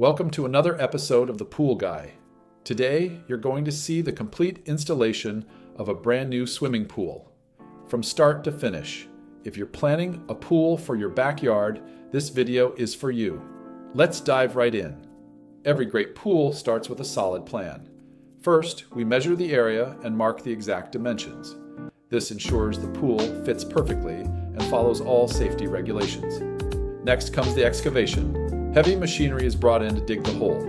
Welcome to another episode of The Pool Guy. Today, you're going to see the complete installation of a brand new swimming pool. From start to finish. If you're planning a pool for your backyard, this video is for you. Let's dive right in. Every great pool starts with a solid plan. First, we measure the area and mark the exact dimensions. This ensures the pool fits perfectly and follows all safety regulations. Next comes the excavation. Heavy machinery is brought in to dig the hole.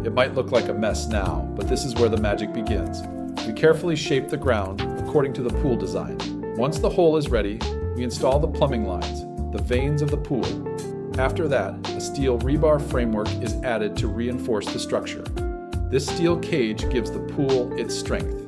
It might look like a mess now, but this is where the magic begins. We carefully shape the ground according to the pool design. Once the hole is ready, we install the plumbing lines, the veins of the pool. After that, a steel rebar framework is added to reinforce the structure. This steel cage gives the pool its strength.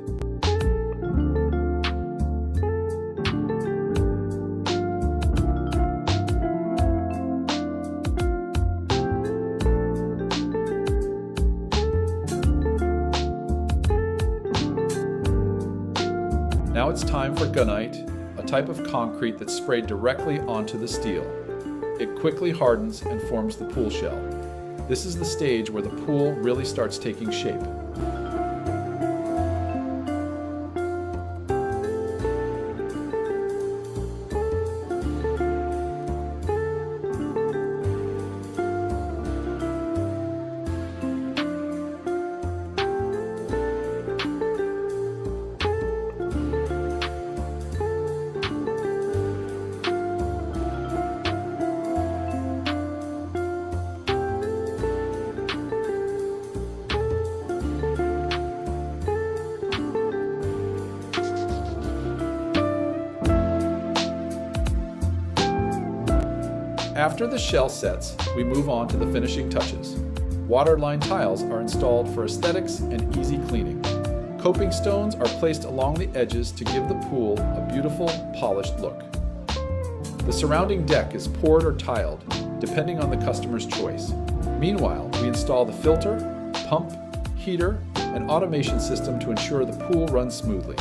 Now it's time for Gunite, a type of concrete that's sprayed directly onto the steel. It quickly hardens and forms the pool shell. This is the stage where the pool really starts taking shape. After the shell sets, we move on to the finishing touches. Waterline tiles are installed for aesthetics and easy cleaning. Coping stones are placed along the edges to give the pool a beautiful, polished look. The surrounding deck is poured or tiled, depending on the customer's choice. Meanwhile, we install the filter, pump, heater, and automation system to ensure the pool runs smoothly.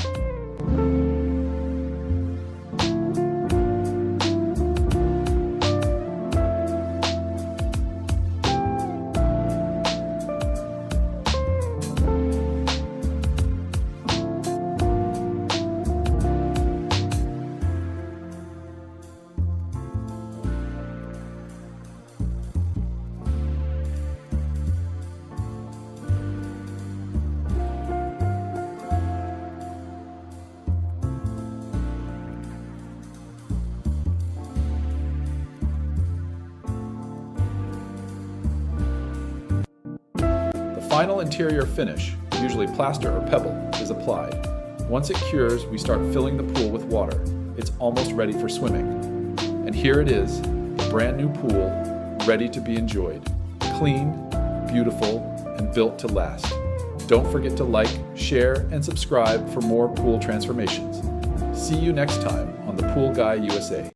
The final interior finish, usually plaster or pebble, is applied. Once it cures, we start filling the pool with water. It's almost ready for swimming. And here it is, the brand new pool, ready to be enjoyed. Clean, beautiful, and built to last. Don't forget to like, share, and subscribe for more pool transformations. See you next time on The Pool Guy USA.